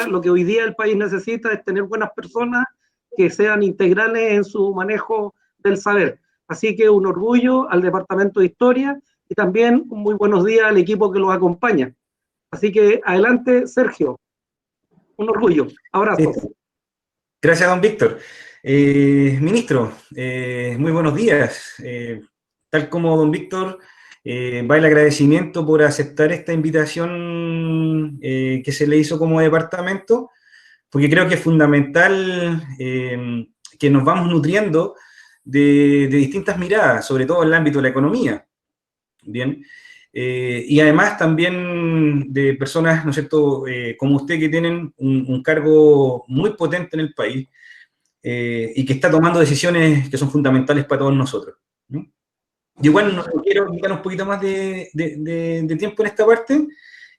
día, lo que hoy día el país necesita es tener buenas personas que sean integrales en su manejo del saber. Así que un orgullo al Departamento de Historia y también un muy buenos días al equipo que los acompaña. Así que adelante, Sergio. Un orgullo. Abrazos. Sí. Gracias, don Víctor. Ministro, muy buenos días. Tal como don Víctor, va el agradecimiento por aceptar esta invitación que se le hizo como departamento, porque creo que es fundamental que nos vamos nutriendo de distintas miradas, sobre todo en el ámbito de la economía. Bien. Y además también de personas, ¿no es cierto?, como usted, que tienen un cargo muy potente en el país y que está tomando decisiones que son fundamentales para todos nosotros, ¿no? Yo igual no quiero dedicar un poquito más de tiempo en esta parte,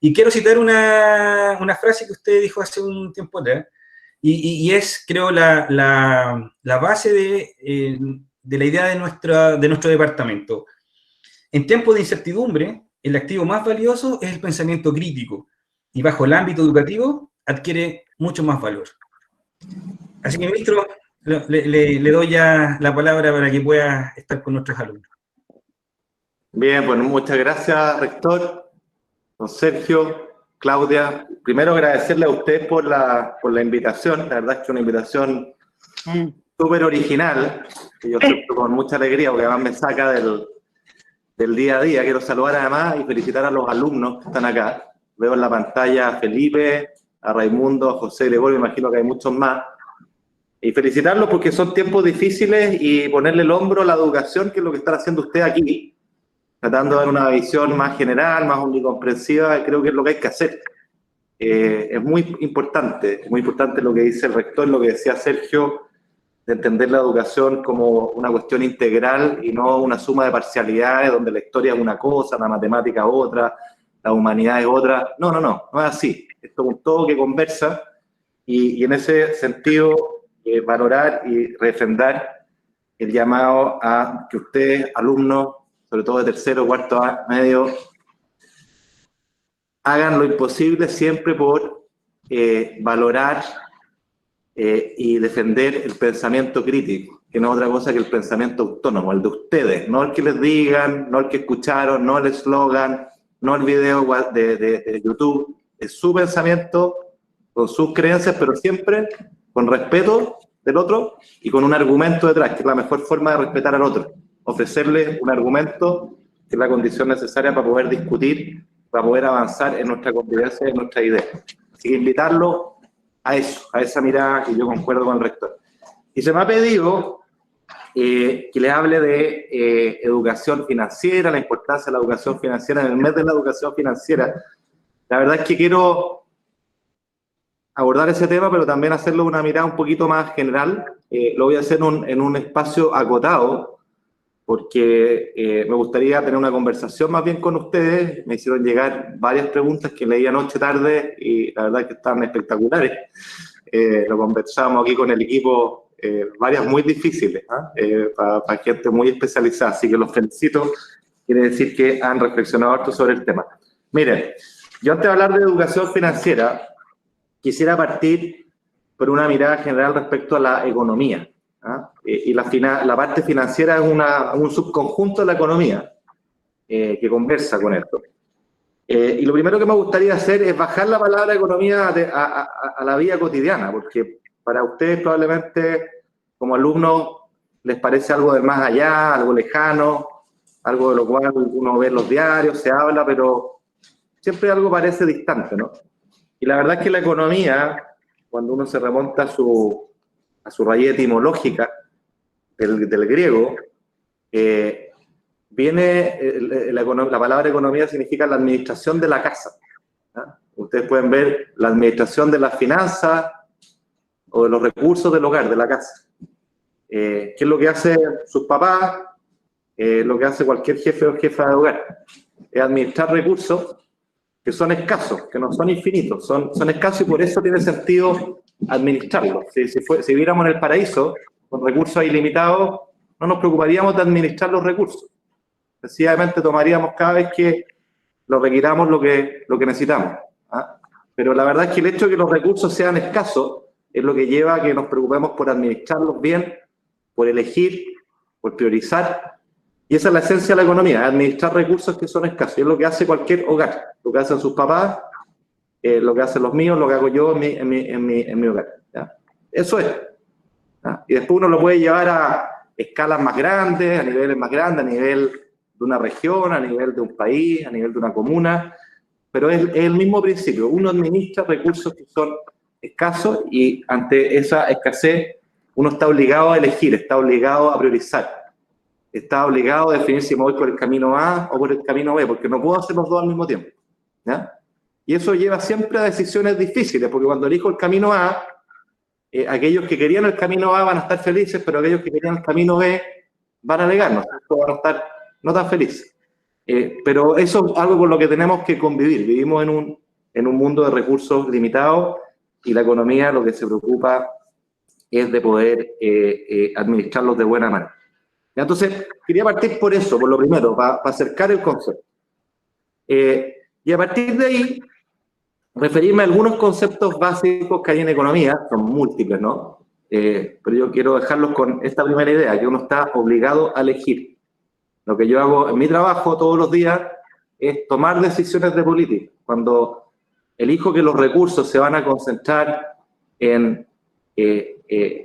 y quiero citar una frase que usted dijo hace un tiempo atrás, y es, creo, la base de la idea de nuestro departamento. En tiempos de incertidumbre, el activo más valioso es el pensamiento crítico, y bajo el ámbito educativo adquiere mucho más valor. Así que, ministro, le doy ya la palabra para que pueda estar con nuestros alumnos. Bien, bueno, muchas gracias, rector, don Sergio, Claudia. Primero agradecerle a usted por la invitación. La verdad es que es una invitación súper original, que yo acepto con mucha alegría, porque además me saca del día a día. Quiero saludar además y felicitar a los alumnos que están acá. Veo en la pantalla a Felipe, a Raimundo, a José Lebor, me imagino que hay muchos más. Y felicitarlos porque son tiempos difíciles, y ponerle el hombro a la educación, que es lo que están haciendo ustedes aquí, tratando de dar una visión más general, más omnicomprensiva. Creo que es lo que hay que hacer. Es muy importante lo que dice el rector, lo que decía Sergio, de entender la educación como una cuestión integral y no una suma de parcialidades donde la historia es una cosa, la matemática es otra, la humanidad es otra. No es así. Esto es un todo que conversa, y en ese sentido valorar y refrendar el llamado a que ustedes, alumnos, sobre todo de tercero, cuarto medio, hagan lo imposible siempre por valorar y defender el pensamiento crítico, que no es otra cosa que el pensamiento autónomo, el de ustedes, no el que les digan, no el que escucharon, no el eslogan, no el video de YouTube. Es su pensamiento, con sus creencias, pero siempre con respeto del otro y con un argumento detrás, que es la mejor forma de respetar al otro. Ofrecerle un argumento, que es la condición necesaria para poder discutir, para poder avanzar en nuestra convivencia y en nuestra idea. Así que invitarlo a eso, a esa mirada, que yo concuerdo con el rector. Y se me ha pedido que les hable de educación financiera, la importancia de la educación financiera en el mes de la educación financiera. La verdad es que quiero abordar ese tema, pero también hacerlo una mirada un poquito más general. Lo voy a hacer en un espacio acotado, porque me gustaría tener una conversación más bien con ustedes. Me hicieron llegar varias preguntas que leí anoche tarde, y la verdad es que están espectaculares. Lo conversamos aquí con el equipo, varias muy difíciles, para gente muy especializada, así que los felicito. Quiere decir que han reflexionado harto sobre el tema. Miren, yo antes de hablar de educación financiera, quisiera partir por una mirada general respecto a la economía. Y la parte financiera es un subconjunto de la economía que conversa con esto. Y lo primero que me gustaría hacer es bajar la palabra economía a la vida cotidiana, porque para ustedes probablemente como alumnos les parece algo del más allá, algo lejano, algo de lo cual uno ve en los diarios, se habla, pero siempre algo parece distante, ¿no? Y la verdad es que la economía, cuando uno se remonta a su raíz etimológica del griego, la palabra economía significa la administración de la casa. Ustedes pueden ver la administración de las finanzas o de los recursos del hogar, de la casa. ¿Qué es lo que hace sus papás? Lo que hace cualquier jefe o jefa de hogar. Es administrar recursos que son escasos, que no son infinitos, son escasos, y por eso tiene sentido administrarlos. Si viviéramos en el paraíso, con recursos ilimitados, no nos preocuparíamos de administrar los recursos. Sencillamente tomaríamos cada vez que lo requiramos lo que necesitamos. Pero la verdad es que el hecho de que los recursos sean escasos es lo que lleva a que nos preocupemos por administrarlos bien, por elegir, por priorizar. Y esa es la esencia de la economía, administrar recursos que son escasos. Y es lo que hace cualquier hogar, lo que hacen sus papás, lo que hacen los míos, lo que hago yo en mi hogar. ¿Ya? Eso es. ¿Ya? Y después uno lo puede llevar a escalas más grandes, a niveles más grandes, a nivel de una región, a nivel de un país, a nivel de una comuna, pero es el mismo principio. Uno administra recursos que son escasos y ante esa escasez uno está obligado a elegir, está obligado a priorizar, está obligado a definir si me voy por el camino A o por el camino B, porque no puedo hacer los dos al mismo tiempo. ¿Ya? Y eso lleva siempre a decisiones difíciles, porque cuando elijo el camino A, aquellos que querían el camino A van a estar felices, pero aquellos que querían el camino B van a negarnos, van a estar no tan felices. Pero eso es algo con lo que tenemos que convivir. Vivimos en un mundo de recursos limitados y la economía lo que se preocupa es de poder administrarlos de buena manera. Entonces, quería partir por eso, por lo primero, para acercar el concepto. Y a partir de ahí, referirme a algunos conceptos básicos que hay en economía, son múltiples, ¿no? Pero yo quiero dejarlos con esta primera idea, que uno está obligado a elegir. Lo que yo hago en mi trabajo todos los días es tomar decisiones de política. Cuando elijo que los recursos se van a concentrar en,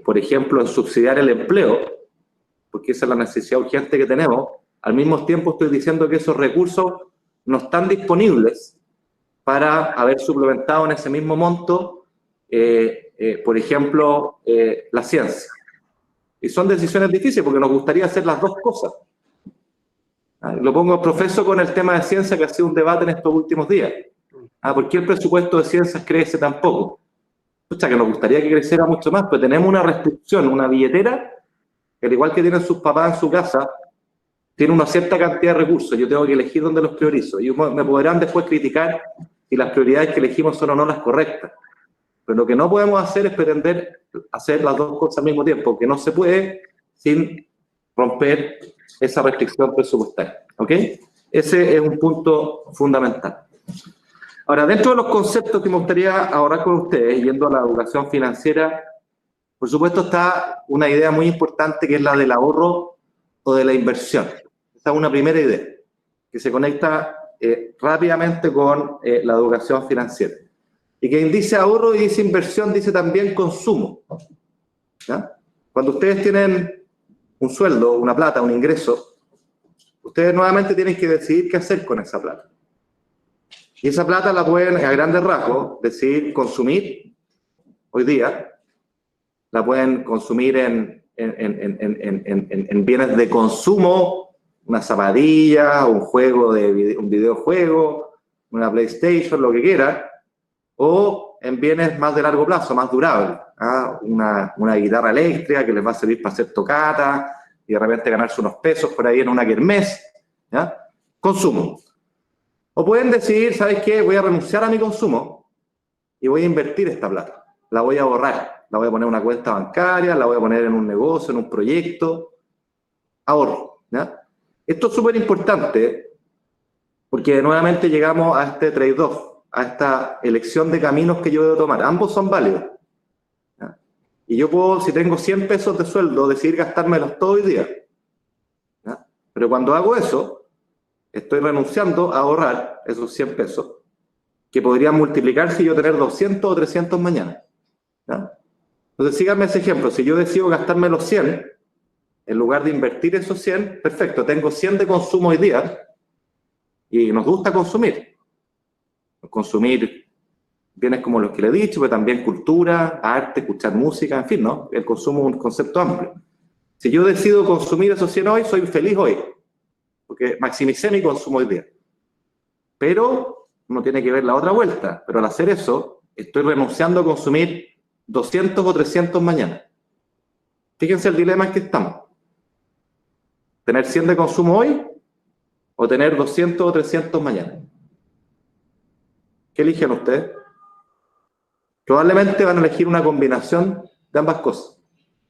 por ejemplo, en subsidiar el empleo, porque esa es la necesidad urgente que tenemos, al mismo tiempo estoy diciendo que esos recursos no están disponibles para haber suplementado en ese mismo monto, por ejemplo, la ciencia. Y son decisiones difíciles porque nos gustaría hacer las dos cosas. Lo pongo profeso con el tema de ciencia, que ha sido un debate en estos últimos días. ¿Por qué el presupuesto de ciencias crece tan poco? O sea, que nos gustaría que creciera mucho más, pero tenemos una restricción, una billetera, que al igual que tienen sus papás en su casa, tiene una cierta cantidad de recursos. Yo tengo que elegir dónde los priorizo. Y me podrán después criticar si las prioridades que elegimos son o no las correctas. Pero lo que no podemos hacer es pretender hacer las dos cosas al mismo tiempo, que no se puede sin romper esa restricción presupuestaria. ¿Ok? Ese es un punto fundamental. Ahora, dentro de los conceptos que me gustaría abordar con ustedes, yendo a la educación financiera, por supuesto está una idea muy importante que es la del ahorro o de la inversión. Esa es una primera idea que se conecta rápidamente con la educación financiera. Y que dice ahorro y dice inversión, dice también consumo. ¿Ya? Cuando ustedes tienen un sueldo, una plata, un ingreso, ustedes nuevamente tienen que decidir qué hacer con esa plata. Y esa plata la pueden, a grandes rasgos, decidir consumir hoy día, la pueden consumir en bienes de consumo, una zapatilla, un juego un videojuego, una PlayStation, lo que quiera, o en bienes más de largo plazo, más durables. Una guitarra eléctrica que les va a servir para hacer tocata y de repente ganarse unos pesos por ahí en una kermés. ¿Ya? Consumo. O pueden decidir, ¿sabes qué? Voy a renunciar a mi consumo y voy a invertir esta plata. La voy a ahorrar. La voy a poner en una cuenta bancaria, la voy a poner en un negocio, en un proyecto. Ahorro. ¿Ya? Esto es súper importante porque nuevamente llegamos a este trade-off, a esta elección de caminos que yo debo tomar. Ambos son válidos. ¿Ya? Y yo puedo, si tengo 100 pesos de sueldo, decidir gastármelos todo el día. ¿Ya? Pero cuando hago eso, estoy renunciando a ahorrar esos 100 pesos, que podrían multiplicarse y yo tener 200 o 300 mañana. ¿Ya? Entonces, síganme ese ejemplo. Si yo decido gastarme los 100, en lugar de invertir esos 100, perfecto, tengo 100 de consumo hoy día, y nos gusta consumir. Consumir bienes como los que le he dicho, pero también cultura, arte, escuchar música, en fin, ¿no? El consumo es un concepto amplio. Si yo decido consumir esos 100 hoy, soy feliz hoy, porque maximicé mi consumo hoy día. Pero uno tiene que ver la otra vuelta. Pero al hacer eso, estoy renunciando a consumir 200 o 300 mañana. Fíjense el dilema en que estamos. ¿Tener 100 de consumo hoy o tener 200 o 300 mañana? ¿Qué eligen ustedes? Probablemente van a elegir una combinación de ambas cosas.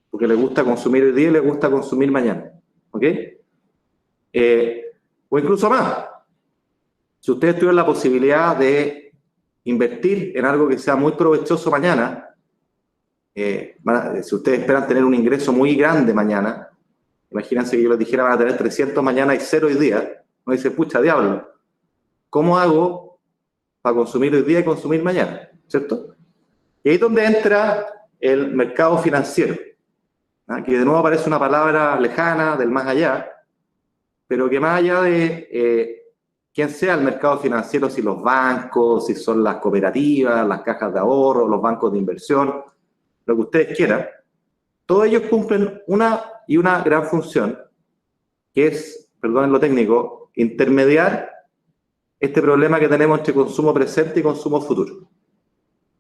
Porque les gusta consumir hoy día y les gusta consumir mañana. ¿Ok? O incluso más. Si ustedes tuvieran la posibilidad de invertir en algo que sea muy provechoso mañana. Si ustedes esperan tener un ingreso muy grande mañana, imagínense que yo les dijera van a tener 300 mañana y 0 hoy día, uno dice, pucha, diablo, ¿cómo hago para consumir hoy día y consumir mañana? ¿Cierto? Y ahí es donde entra el mercado financiero, ¿no? Que de nuevo parece una palabra lejana, del más allá, pero que más allá de quién sea el mercado financiero, si los bancos, si son las cooperativas, las cajas de ahorro, los bancos de inversión, lo que ustedes quieran, todos ellos cumplen una gran función, que es, perdonen lo técnico, intermediar este problema que tenemos entre consumo presente y consumo futuro.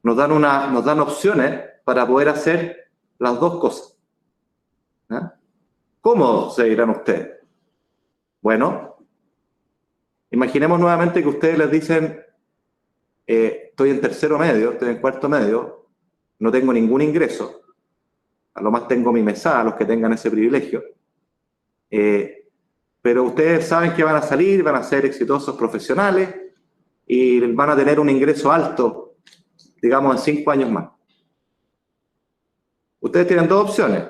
Nos dan opciones para poder hacer las dos cosas. ¿Ah? ¿Cómo se dirán ustedes? Bueno, imaginemos nuevamente que ustedes les dicen, estoy en tercero medio, estoy en cuarto medio, no tengo ningún ingreso, a lo más tengo mi mesada, los que tengan ese privilegio, pero ustedes saben que van a salir, van a ser exitosos profesionales y van a tener un ingreso alto, digamos, en 5 años más. Ustedes tienen dos opciones,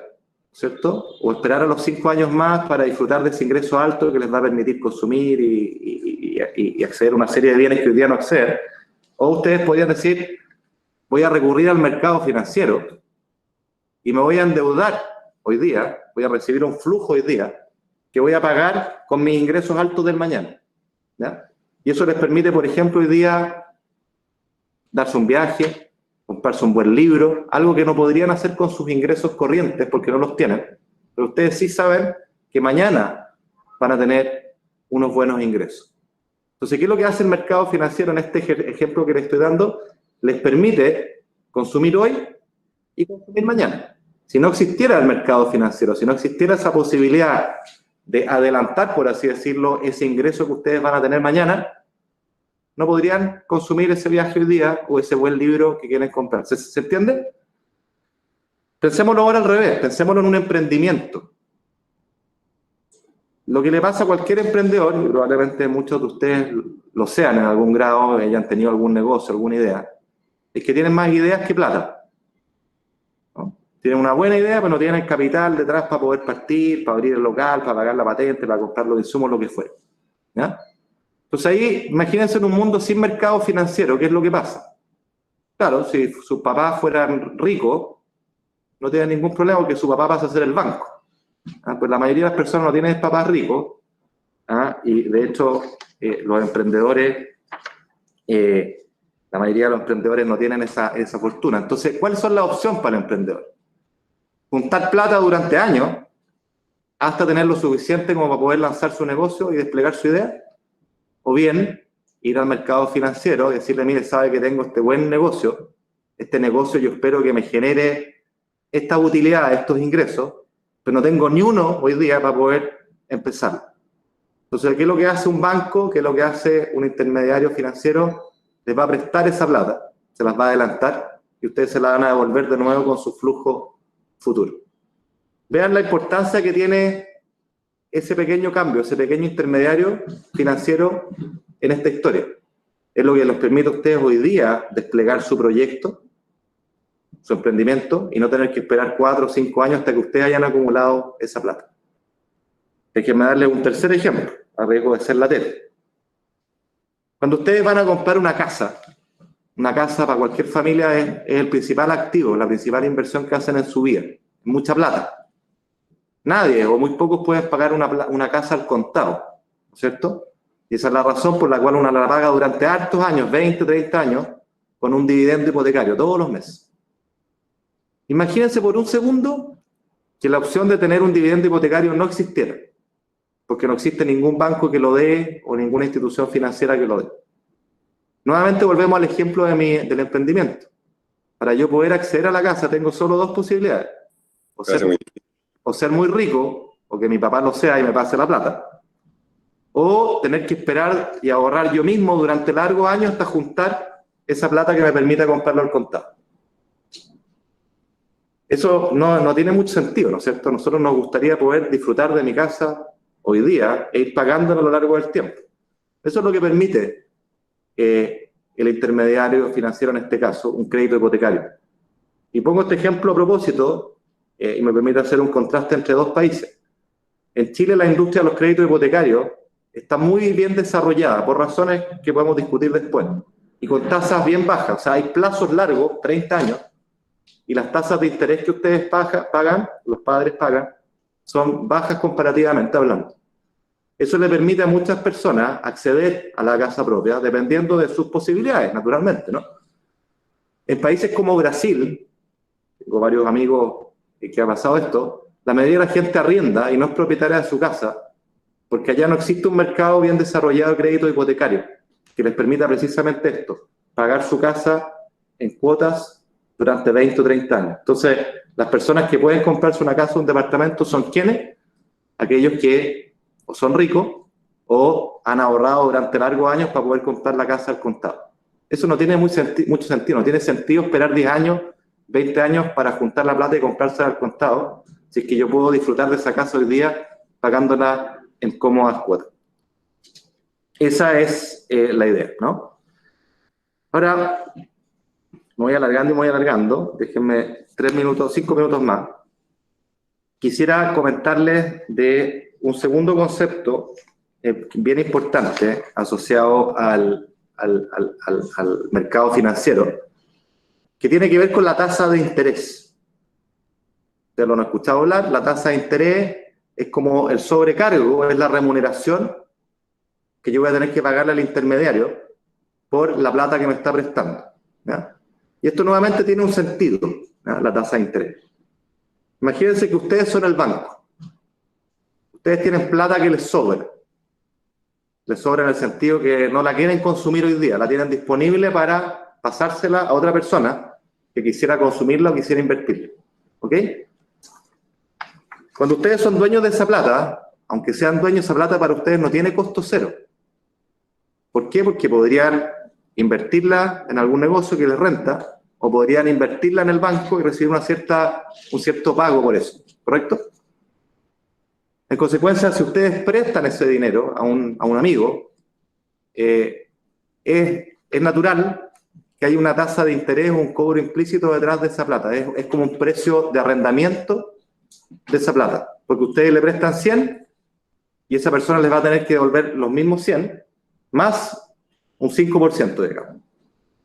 ¿cierto? O esperar a los 5 años más para disfrutar de ese ingreso alto que les va a permitir consumir y acceder a una serie de bienes que hoy día no acceden. O ustedes podrían decir, voy a recurrir al mercado financiero y me voy a endeudar hoy día, voy a recibir un flujo hoy día que voy a pagar con mis ingresos altos del mañana, ¿ya? Y eso les permite, por ejemplo, hoy día darse un viaje, comprarse un buen libro, algo que no podrían hacer con sus ingresos corrientes porque no los tienen, pero ustedes sí saben que mañana van a tener unos buenos ingresos. Entonces, ¿qué es lo que hace el mercado financiero en este ejemplo que les estoy dando? Les permite consumir hoy y consumir mañana. Si no existiera el mercado financiero, si no existiera esa posibilidad de adelantar, por así decirlo, ese ingreso que ustedes van a tener mañana, no podrían consumir ese viaje hoy día o ese buen libro que quieren comprar. ¿Se entiende? Pensémoslo ahora al revés, pensémoslo en un emprendimiento. Lo que le pasa a cualquier emprendedor, y probablemente muchos de ustedes lo sean en algún grado, hayan tenido algún negocio, alguna idea, es que tienen más ideas que plata, ¿no? Tienen una buena idea, pero no tienen el capital detrás para poder partir, para abrir el local, para pagar la patente, para comprar los insumos, lo que fuera, ¿ya? Entonces ahí, imagínense en un mundo sin mercado financiero, ¿qué es lo que pasa? Claro, si sus papás fueran ricos, no tienen ningún problema porque su papá pasa a ser el banco. Pues la mayoría de las personas no tienen papás ricos, y de hecho los emprendedores, la mayoría de los emprendedores no tienen esa fortuna. Entonces, ¿cuáles son las opciones para el emprendedor? Juntar plata durante años hasta tener lo suficiente como para poder lanzar su negocio y desplegar su idea, o bien ir al mercado financiero y decirle, mire, sabe que tengo este buen negocio, este negocio yo espero que me genere esta utilidad, estos ingresos, pero no tengo ni uno hoy día para poder empezar. Entonces, ¿qué es lo que hace un banco? ¿Qué es lo que hace un intermediario financiero? Les va a prestar esa plata, se las va a adelantar y ustedes se la van a devolver de nuevo con su flujo futuro. Vean la importancia que tiene ese pequeño cambio, ese pequeño intermediario financiero en esta historia. Es lo que les permite a ustedes hoy día desplegar su proyecto, su emprendimiento, y no tener que esperar 4 o 5 años hasta que ustedes hayan acumulado esa plata. Déjenme darles un tercer ejemplo, a riesgo de ser la tele. Cuando ustedes van a comprar una casa para cualquier familia es el principal activo, la principal inversión que hacen en su vida. Mucha plata. Nadie o muy pocos pueden pagar una casa al contado, ¿no es cierto? Y esa es la razón por la cual uno la paga durante hartos años, 20, 30 años, con un dividendo hipotecario todos los meses. Imagínense por un segundo que la opción de tener un dividendo hipotecario no existiera, porque no existe ningún banco que lo dé o ninguna institución financiera que lo dé. Nuevamente volvemos al ejemplo del emprendimiento. Para yo poder acceder a la casa tengo solo 2 posibilidades. O ser muy rico, o que mi papá lo sea y me pase la plata. O tener que esperar y ahorrar yo mismo durante largos años hasta juntar esa plata que me permita comprarlo al contado. Eso no tiene mucho sentido, ¿no es cierto? A nosotros nos gustaría poder disfrutar de mi casa hoy día e ir pagándola a lo largo del tiempo. Eso es lo que permite el intermediario financiero, en este caso, un crédito hipotecario. Y pongo este ejemplo a propósito, y me permite hacer un contraste entre dos países. En Chile la industria de los créditos hipotecarios está muy bien desarrollada, por razones que podemos discutir después, y con tasas bien bajas. O sea, hay plazos largos, 30 años, y las tasas de interés que ustedes pagan, los padres pagan, son bajas comparativamente hablando. Eso le permite a muchas personas acceder a la casa propia dependiendo de sus posibilidades, naturalmente, ¿no? En países como Brasil, tengo varios amigos que ha pasado esto, la mayoría de la gente arrienda y no es propietaria de su casa, porque allá no existe un mercado bien desarrollado de crédito hipotecario que les permita precisamente esto, pagar su casa en cuotas durante 20 o 30 años. Entonces, las personas que pueden comprarse una casa o un departamento son ¿quiénes? Aquellos que o son ricos o han ahorrado durante largos años para poder comprar la casa al contado. Eso no tiene mucho sentido, no tiene sentido esperar 10 años, 20 años para juntar la plata y comprársela al contado, si es que yo puedo disfrutar de esa casa hoy día pagándola en cómodas cuotas. Esa es la idea, ¿no? Ahora, me voy alargando y me voy alargando, déjenme 3 minutos, 5 minutos más. Quisiera comentarles de un segundo concepto bien importante asociado al mercado financiero, que tiene que ver con la tasa de interés. Ustedes lo han escuchado hablar, la tasa de interés es como el sobrecargo, es la remuneración que yo voy a tener que pagarle al intermediario por la plata que me está prestando, ¿ya? Y esto nuevamente tiene un sentido, ¿ya? La tasa de interés. Imagínense que ustedes son el banco. Ustedes tienen plata que les sobra. Les sobra en el sentido que no la quieren consumir hoy día, la tienen disponible para pasársela a otra persona que quisiera consumirla o quisiera invertirla. ¿Ok? Cuando ustedes son dueños de esa plata, aunque sean dueños de esa plata, para ustedes no tiene costo cero. ¿Por qué? Porque podrían invertirla en algún negocio que les renta, o podrían invertirla en el banco y recibir un cierto pago por eso. ¿Correcto? En consecuencia, si ustedes prestan ese dinero a un amigo, es natural que haya una tasa de interés o un cobro implícito detrás de esa plata. Es como un precio de arrendamiento de esa plata. Porque ustedes le prestan 100 y esa persona les va a tener que devolver los mismos 100 más un 5%, digamos.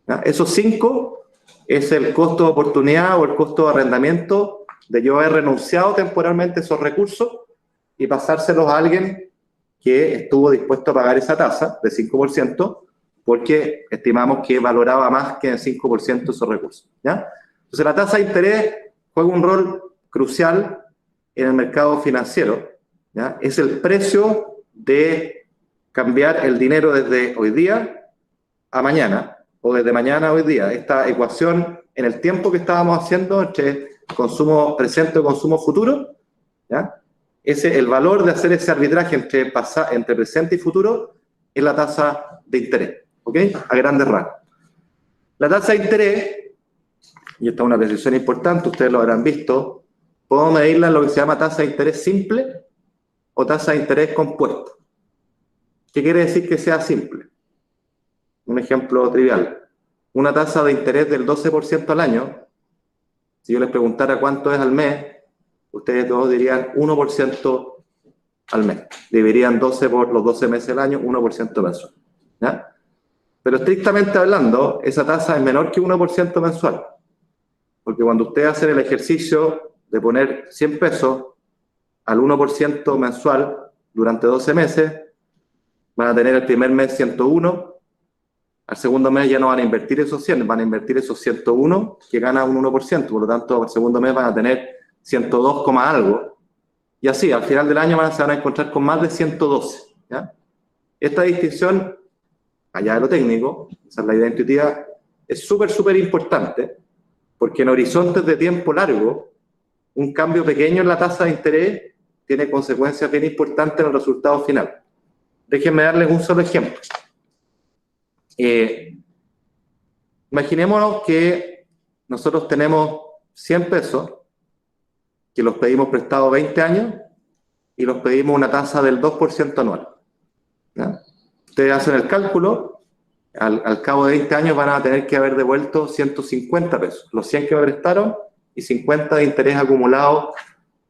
¿Ya? Esos 5 es el costo de oportunidad o el costo de arrendamiento de yo haber renunciado temporalmente a esos recursos y pasárselos a alguien que estuvo dispuesto a pagar esa tasa de 5% porque estimamos que valoraba más que en 5% esos recursos, ¿ya? Entonces la tasa de interés juega un rol crucial en el mercado financiero, ¿ya? Es el precio de cambiar el dinero desde hoy día a mañana o desde mañana a hoy día. Esta ecuación en el tiempo que estábamos haciendo entre consumo presente o consumo futuro, ¿ya? El valor de hacer ese arbitraje entre presente y futuro es la tasa de interés, ¿ok? A grandes rasgos. La tasa de interés, y esta es una precisión importante, ustedes lo habrán visto, podemos medirla en lo que se llama tasa de interés simple o tasa de interés compuesta. ¿Qué quiere decir que sea simple? Un ejemplo trivial. Una tasa de interés del 12% al año, si yo les preguntara cuánto es al mes, ustedes todos dirían 1% al mes. Dividirían 12 por los 12 meses del año, 1% mensual, ¿ya? Pero estrictamente hablando, esa tasa es menor que 1% mensual. Porque cuando ustedes hacen el ejercicio de poner 100 pesos al 1% mensual durante 12 meses, van a tener el primer mes 101, al segundo mes ya no van a invertir esos 100, van a invertir esos 101 que gana un 1%, por lo tanto al segundo mes van a tener 102, algo, y así, al final del año se van a encontrar con más de 112, ¿ya? Esta distinción, allá de lo técnico, esa es la idea intuitiva, es súper importante, porque en horizontes de tiempo largo, un cambio pequeño en la tasa de interés tiene consecuencias bien importantes en el resultado final. Déjenme darles un solo ejemplo. Imaginémonos que nosotros tenemos 100 pesos, que los pedimos prestados 20 años y los pedimos una tasa del 2% anual, ¿ya? Ustedes hacen el cálculo al cabo de 20 años van a tener que haber devuelto 150 pesos, los 100 que me prestaron y 50 de interés acumulado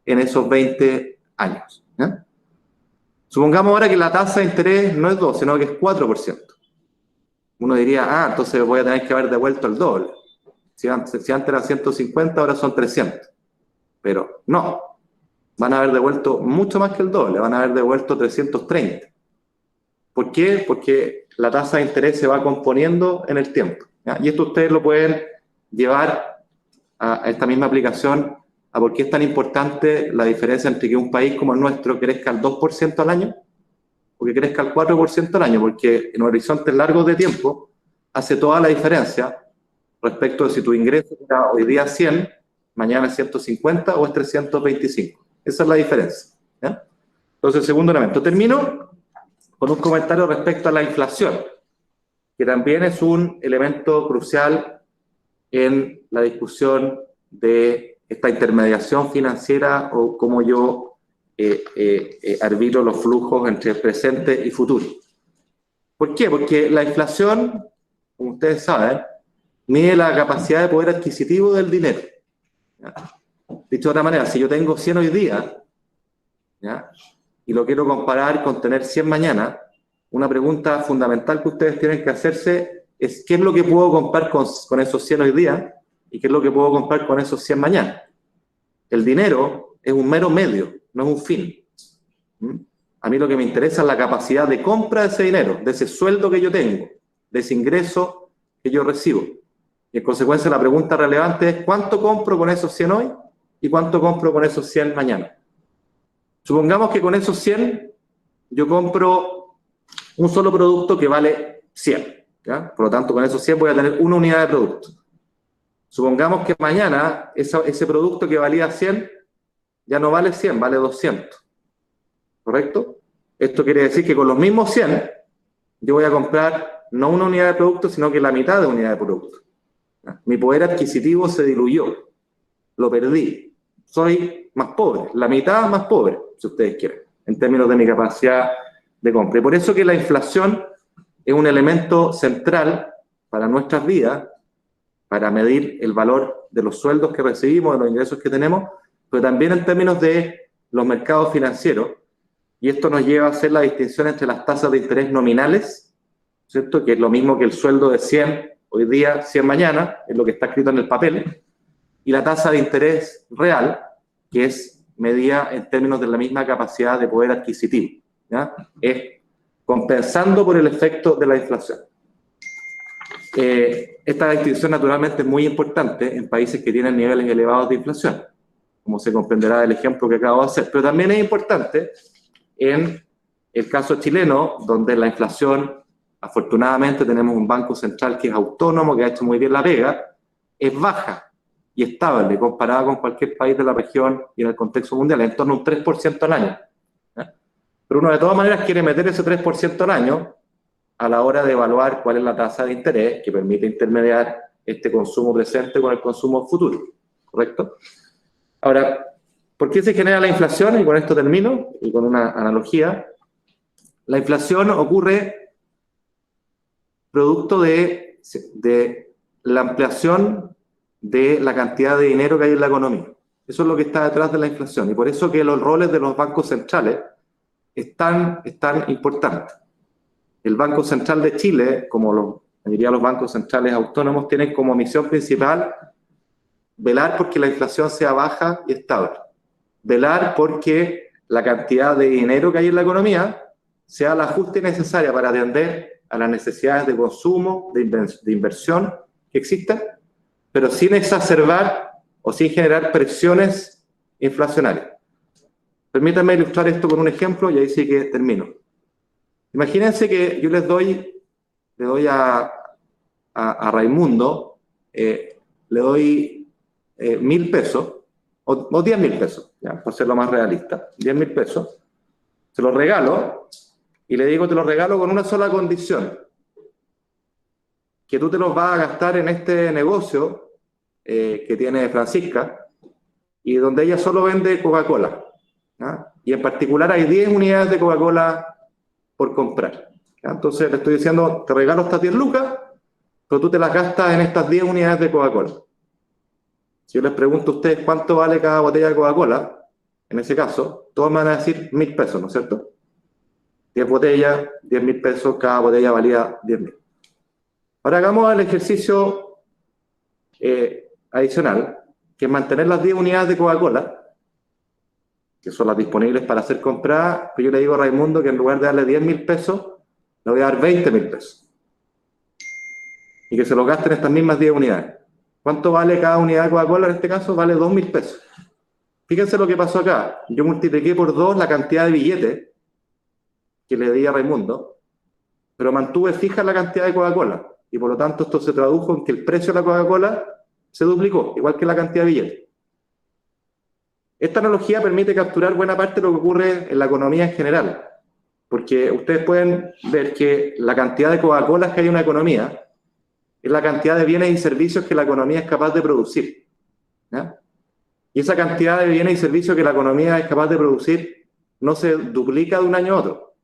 en esos 20 años. ¿Ya? Supongamos ahora que la tasa de interés no es 2, sino que es 4%. Uno diría, entonces voy a tener que haber devuelto el doble. Si antes eran 150, ahora son 300. Pero no, van a haber devuelto mucho más que el doble, van a haber devuelto 330. ¿Por qué? Porque la tasa de interés se va componiendo en el tiempo. ¿Ya? Y esto ustedes lo pueden llevar a esta misma aplicación a por qué es tan importante la diferencia entre que un país como el nuestro crezca al 2% al año o que crezca al 4% al año, porque en horizontes largos de tiempo hace toda la diferencia respecto de si tu ingreso era hoy día 100, mañana es 150 o es 325. Esa es la diferencia. ¿Ya? Entonces, segundo elemento. Termino con un comentario respecto a la inflación, que también es un elemento crucial en la discusión de esta intermediación financiera o cómo yo arbitro los flujos entre presente y futuro. ¿Por qué? Porque la inflación, como ustedes saben, mide la capacidad de poder adquisitivo del dinero. ¿Ya? Dicho de otra manera, si yo tengo 100 hoy día, ¿ya? Y lo quiero comparar con tener 100 mañana, una pregunta fundamental que ustedes tienen que hacerse es ¿qué es lo que puedo comprar con esos 100 hoy día y qué es lo que puedo comprar con esos 100 mañana? El dinero es un mero medio, no es un fin. A mí lo que me interesa es la capacidad de compra de ese dinero, de ese sueldo que yo tengo, de ese ingreso que yo recibo. Y en consecuencia la pregunta relevante es ¿cuánto compro con esos 100 hoy y cuánto compro con esos 100 mañana? Supongamos que con esos 100 yo compro un solo producto que vale 100. ¿Ya? Por lo tanto, con esos 100 voy a tener una unidad de producto. Supongamos que mañana ese producto que valía 100 ya no vale 100, vale 200. ¿Correcto? Esto quiere decir que con los mismos 100 yo voy a comprar no una unidad de producto, sino que la mitad de unidad de producto. ¿Ya? Mi poder adquisitivo se diluyó. Lo perdí. Soy más pobre, la mitad más pobre, si ustedes quieren, en términos de mi capacidad de compra. Y por eso que la inflación es un elemento central para nuestras vidas, para medir el valor de los sueldos que recibimos, de los ingresos que tenemos, pero también en términos de los mercados financieros. Y esto nos lleva a hacer la distinción entre las tasas de interés nominales, ¿cierto? Que es lo mismo que el sueldo de 100 hoy día, 100 mañana, es lo que está escrito en el papel, y la tasa de interés real, que es medida en términos de la misma capacidad de poder adquisitivo. ¿Ya? Es compensando por el efecto de la inflación. Esta distinción naturalmente es muy importante en países que tienen niveles elevados de inflación, como se comprenderá del ejemplo que acabo de hacer, pero también es importante en el caso chileno, donde la inflación, afortunadamente tenemos un banco central que es autónomo, que ha hecho muy bien la pega, es baja y estable comparada con cualquier país de la región y en el contexto mundial, en torno a un 3% al año. ¿Eh? Pero uno de todas maneras quiere meter ese 3% al año a la hora de evaluar cuál es la tasa de interés que permite intermediar este consumo presente con el consumo futuro, ¿correcto? Ahora, ¿por qué se genera la inflación? Y con esto termino, y con una analogía. La inflación ocurre producto de la ampliación de la cantidad de dinero que hay en la economía. Eso es lo que está detrás de la inflación. Y por eso que los roles de los bancos centrales es tan importante. El Banco Central de Chile, como la mayoría de los bancos centrales autónomos, tienen como misión principal velar porque la inflación sea baja y estable. Velar porque la cantidad de dinero que hay en la economía sea el ajuste necesario para atender a las necesidades de consumo, de inversión que existen, pero sin exacerbar o sin generar presiones inflacionarias. Permítanme ilustrar esto con un ejemplo y ahí sí que termino. Imagínense que yo le doy a Raimundo, le doy 1.000 pesos, o 10.000 pesos, ya, por ser lo más realista, 10.000 pesos, se los regalo y le digo, te los regalo con una sola condición, que tú te los vas a gastar en este negocio que tiene Francisca y donde ella solo vende Coca-Cola, ¿ya? Y en particular hay 10 unidades de Coca-Cola por comprar, ¿Ya? Entonces le estoy diciendo, te regalo estas 10 lucas, pero tú te las gastas en estas 10 unidades de Coca-Cola. Si yo les pregunto a ustedes cuánto vale cada botella de Coca-Cola, en ese caso, todos me van a decir 1.000 pesos, ¿no es cierto? 10 botellas, 10.000 pesos, cada botella valía 10.000. Ahora hagamos el ejercicio adicional, que es mantener las 10 unidades de Coca-Cola, que son las disponibles para ser compradas, pero yo le digo a Raimundo que en lugar de darle 10.000 pesos, le voy a dar 20.000 pesos. Y que se lo gasten estas mismas 10 unidades. ¿Cuánto vale cada unidad de Coca-Cola? En este caso vale 2.000 pesos. Fíjense lo que pasó acá. Yo multipliqué por 2 la cantidad de billetes que le di a Raimundo, pero mantuve fija la cantidad de Coca-Cola. Y por lo tanto esto se tradujo en que el precio de la Coca-Cola se duplicó, igual que la cantidad de billetes. Esta analogía permite capturar buena parte de lo que ocurre en la economía en general, porque ustedes pueden ver que la cantidad de Coca-Cola que hay en una economía es la cantidad de bienes y servicios que la economía es capaz de producir. ¿Ya? Y esa cantidad de bienes y servicios que la economía es capaz de producir no se duplica de un año a otro.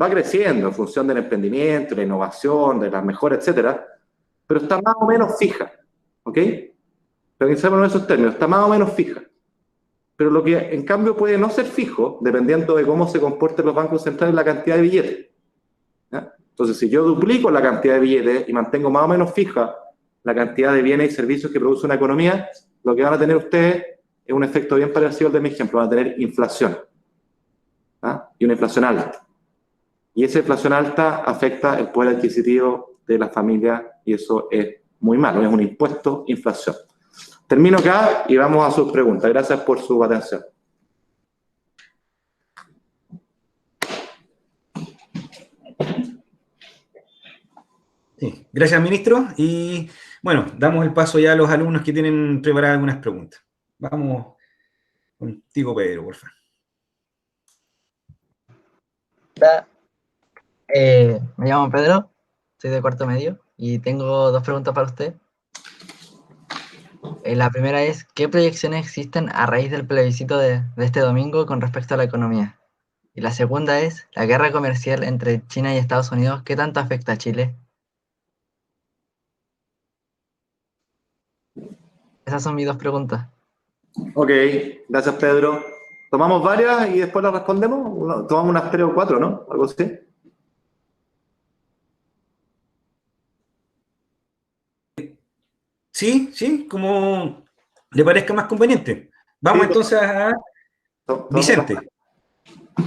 Va creciendo en función del emprendimiento, de la innovación, de las mejoras, etcétera, pero está más o menos fija. ¿Ok? Pensémoslo en esos términos, está más o menos fija. Pero lo que en cambio puede no ser fijo, dependiendo de cómo se comporten los bancos centrales, la cantidad de billetes. ¿Ya? Entonces, si yo duplico la cantidad de billetes y mantengo más o menos fija la cantidad de bienes y servicios que produce una economía, lo que van a tener ustedes es un efecto bien parecido al de mi ejemplo, van a tener inflación. ¿Ah? Y una inflación alta. Y esa inflación alta afecta el poder adquisitivo de la familia y eso es muy malo, es un impuesto inflación. Termino acá y vamos a sus preguntas. Gracias por su atención. Sí, gracias, ministro. Y bueno, damos el paso ya a los alumnos que tienen preparadas algunas preguntas. Vamos contigo, Pedro, por favor. Hola, me llamo Pedro, soy de cuarto medio y tengo dos preguntas para usted. La primera es, ¿qué proyecciones existen a raíz del plebiscito de este domingo con respecto a la economía? Y la segunda es, ¿la guerra comercial entre China y Estados Unidos, qué tanto afecta a Chile? Esas son mis dos preguntas. Ok, gracias Pedro. ¿Tomamos varias y después las respondemos? Tomamos unas 3 o 4, ¿no? Algo así. Sí, sí, como le parezca más conveniente. Vamos Sí, entonces a tomamos Vicente.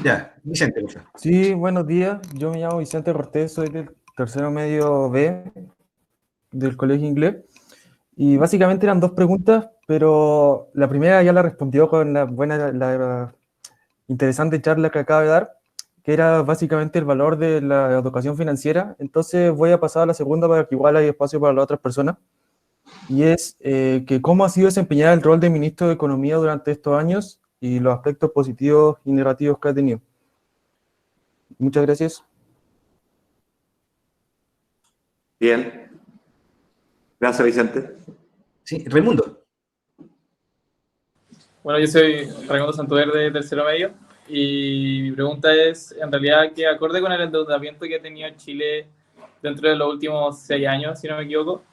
Ya, Vicente, por favor. Sí, buenos días. Yo me llamo Vicente Cortés, soy del tercero medio B del Colegio Inglés. Y básicamente eran dos preguntas, pero la primera ya la respondió con la interesante charla que acaba de dar, que era básicamente el valor de la educación financiera. Entonces voy a pasar a la segunda para que igual haya espacio para las otras personas. Y es que cómo ha sido desempeñar el rol de ministro de Economía durante estos años y los aspectos positivos y negativos que ha tenido. Muchas gracias. Bien. Gracias, Vicente. Sí, Raimundo. Bueno, yo soy Raimundo Santoverde de tercero medio y mi pregunta es, en realidad, que acorde con el endeudamiento que ha tenido Chile dentro de los últimos 6 años, si no me equivoco,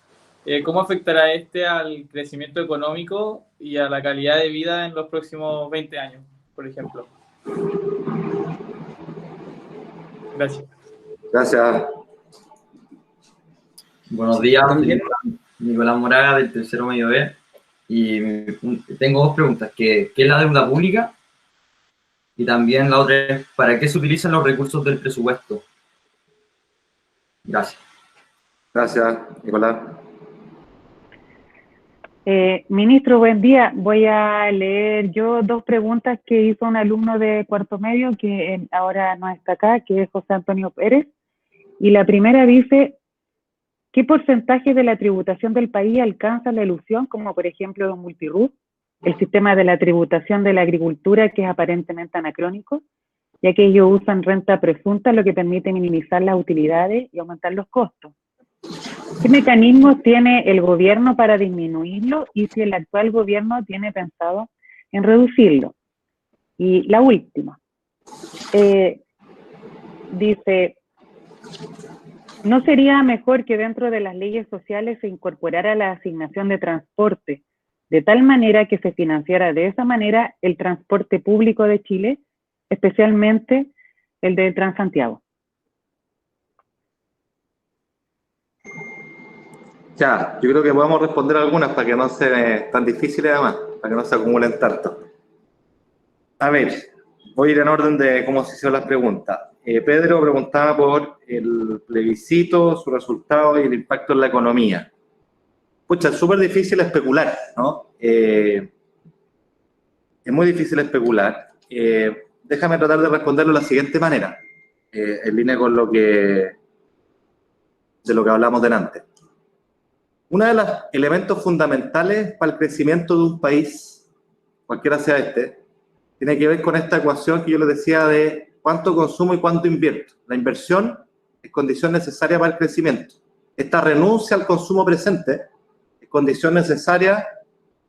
¿cómo afectará este al crecimiento económico y a la calidad de vida en los próximos 20 años, por ejemplo? Gracias. Gracias. Buenos días, soy Nicolás Moraga del tercero medio B y tengo dos preguntas, ¿qué es la deuda pública? Y también la otra es, ¿para qué se utilizan los recursos del presupuesto? Gracias. Gracias, Nicolás. Ministro, buen día. Voy a leer yo dos preguntas que hizo un alumno de cuarto medio que ahora no está acá, que es José Antonio Pérez. Y la primera dice, ¿qué porcentaje de la tributación del país alcanza la elusión, como por ejemplo de Multirut, el sistema de la tributación de la agricultura que es aparentemente anacrónico, ya que ellos usan renta presunta, lo que permite minimizar las utilidades y aumentar los costos? ¿Qué mecanismos tiene el gobierno para disminuirlo y si el actual gobierno tiene pensado en reducirlo? Y la última, dice, ¿No sería mejor que dentro de las leyes sociales se incorporara la asignación de transporte, de tal manera que se financiara de esa manera el transporte público de Chile, especialmente el de Transantiago? Ya, yo creo que podemos responder algunas para que no sean tan difíciles además, para que no se acumulen tanto. A ver, voy a ir en orden de cómo se hicieron las preguntas. Pedro preguntaba por el plebiscito, su resultado y el impacto en la economía. Pucha, es súper difícil especular, ¿no? Es muy difícil especular. Déjame tratar de responderlo de la siguiente manera, en línea con de lo que hablamos delante. Uno de los elementos fundamentales para el crecimiento de un país, cualquiera sea tiene que ver con esta ecuación que yo les decía de cuánto consumo y cuánto invierto. La inversión es condición necesaria para el crecimiento. Esta renuncia al consumo presente es condición necesaria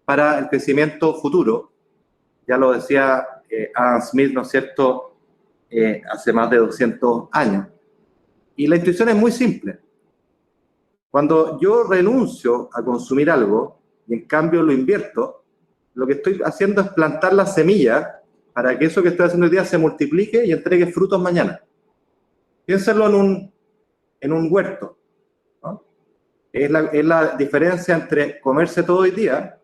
para el crecimiento futuro. Ya lo decía Adam Smith, ¿no es cierto?, hace más de 200 años. Y la intuición es muy simple. Cuando yo renuncio a consumir algo y en cambio lo invierto, lo que estoy haciendo es plantar la semilla para que eso que estoy haciendo hoy día se multiplique y entregue frutos mañana. Piénsenlo en un huerto, ¿no? Es la diferencia entre comerse todo hoy día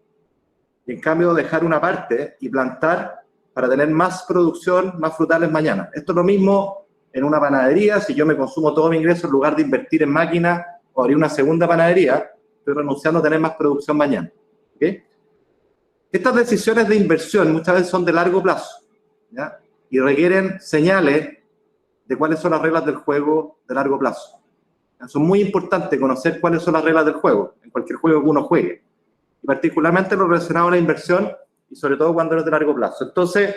y en cambio dejar una parte y plantar para tener más producción, más frutales mañana. Esto es lo mismo en una panadería. Si yo me consumo todo mi ingreso en lugar de invertir en máquinas o abrir una segunda panadería, estoy renunciando a tener más producción mañana. ¿Okay? Estas decisiones de inversión muchas veces son de largo plazo, ¿ya? Y requieren señales de cuáles son las reglas del juego de largo plazo. Son muy importantes conocer cuáles son las reglas del juego, en cualquier juego que uno juegue, y particularmente lo relacionado a la inversión, y sobre todo cuando es de largo plazo. Entonces,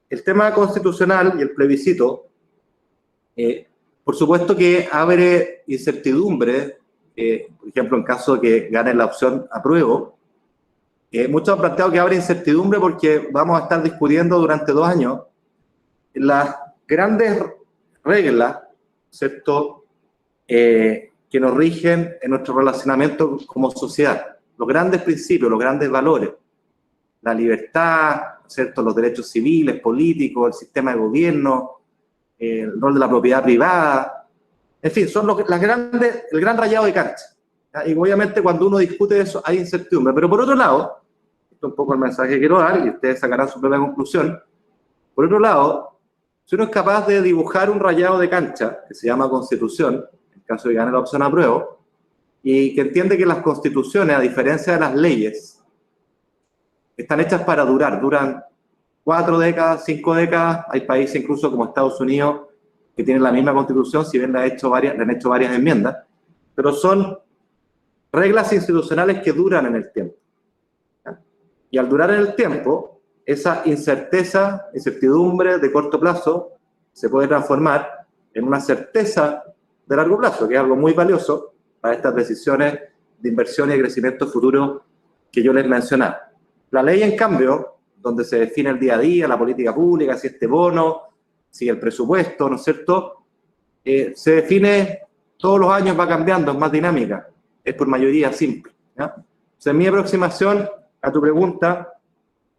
el tema constitucional y el plebiscito, por supuesto que abre incertidumbre, por ejemplo, en caso de que gane la opción apruebo. Muchos han planteado que abre incertidumbre porque vamos a estar discutiendo durante 2 años las grandes reglas, ¿cierto?, que nos rigen en nuestro relacionamiento como sociedad. Los grandes principios, los grandes valores. La libertad, ¿cierto?, los derechos civiles, políticos, el sistema de gobierno, el rol de la propiedad privada. En fin, son el gran rayado de cancha. Y obviamente cuando uno discute eso hay incertidumbre. Pero por otro lado, esto es un poco el mensaje que quiero dar y ustedes sacarán su propia conclusión. Por otro lado, si uno es capaz de dibujar un rayado de cancha, que se llama Constitución, en caso de que gane la opción apruebo, y que entiende que las constituciones, a diferencia de las leyes, están hechas para duran 4 décadas, 5 décadas, hay países incluso como Estados Unidos que tienen la misma constitución, si bien le han hecho varias enmiendas, pero son reglas institucionales que duran en el tiempo. ¿Ya? Y al durar en el tiempo, esa incertidumbre de corto plazo se puede transformar en una certeza de largo plazo, que es algo muy valioso para estas decisiones de inversión y de crecimiento futuro que yo les mencionaba. La ley, en cambio, donde se define el día a día, la política pública, si este bono, si el presupuesto, ¿no es cierto?, se define todos los años, va cambiando, es más dinámica, es por mayoría simple, ¿ya? Entonces, mi aproximación a tu pregunta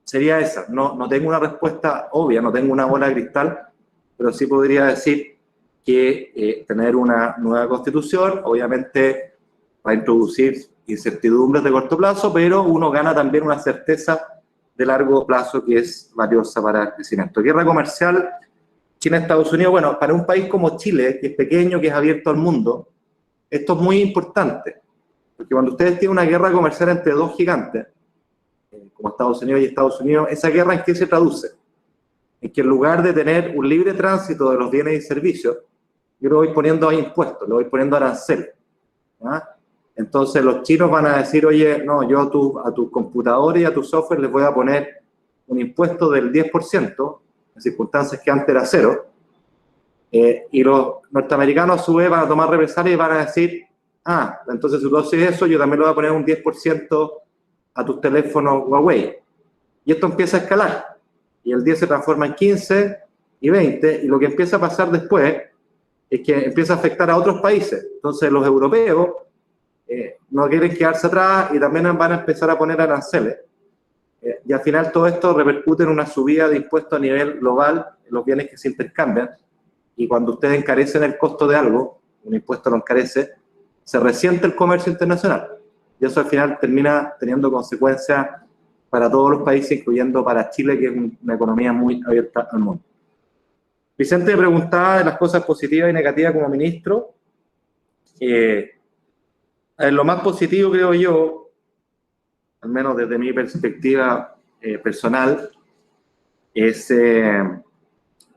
sería esa. No tengo una respuesta obvia, no tengo una bola de cristal, pero sí podría decir que tener una nueva constitución, obviamente, va a introducir incertidumbres de corto plazo, pero uno gana también una certeza de largo plazo que es valiosa para el crecimiento. Guerra comercial, China-Estados Unidos, bueno, para un país como Chile, que es pequeño, que es abierto al mundo, esto es muy importante, porque cuando ustedes tienen una guerra comercial entre 2 gigantes, como Estados Unidos y Estados Unidos, esa guerra ¿en qué se traduce? En que en lugar de tener un libre tránsito de los bienes y servicios, yo le voy poniendo ahí impuestos, le voy poniendo aranceles, ¿ya? Entonces los chinos van a decir, oye, no, yo a tus computadores y a tu software les voy a poner un impuesto del 10%, en circunstancias que antes era 0, y los norteamericanos a su vez van a tomar represalias y van a decir, entonces si tú haces eso, yo también le voy a poner un 10% a tus teléfonos Huawei. Y esto empieza a escalar, y el 10 se transforma en 15 y 20, y lo que empieza a pasar después es que empieza a afectar a otros países. Entonces los europeos no quieren quedarse atrás y también van a empezar a poner aranceles. Y al final todo esto repercute en una subida de impuestos a nivel global, en los bienes que se intercambian, y cuando ustedes encarecen el costo de algo, un impuesto lo encarece, se resiente el comercio internacional. Y eso al final termina teniendo consecuencias para todos los países, incluyendo para Chile, que es una economía muy abierta al mundo. Vicente me preguntaba de las cosas positivas y negativas como ministro. Lo más positivo, creo yo, al menos desde mi perspectiva personal, es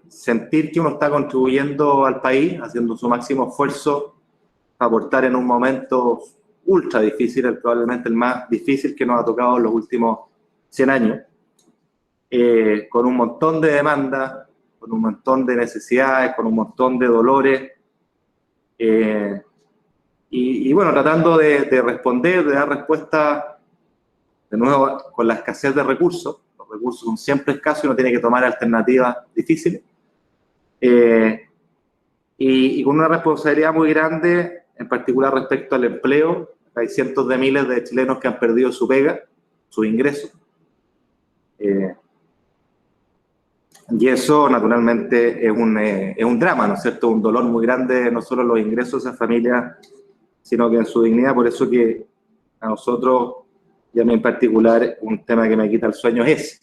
sentir que uno está contribuyendo al país, haciendo su máximo esfuerzo para aportar en un momento ultra difícil, probablemente el más difícil que nos ha tocado en los últimos 100 años, con un montón de demandas, con un montón de necesidades, con un montón de dolores, y bueno, tratando de responder, de dar respuesta, de nuevo, con la escasez de recursos. Los recursos son siempre escasos y uno tiene que tomar alternativas difíciles, y con una responsabilidad muy grande, en particular respecto al empleo. Hay cientos de miles de chilenos que han perdido su pega, sus ingresos. Y eso, naturalmente, es un drama, ¿no es cierto? Un dolor muy grande, no solo en los ingresos de esa familia, sino que en su dignidad. Por eso que a nosotros, y a mí en particular, un tema que me quita el sueño es ese.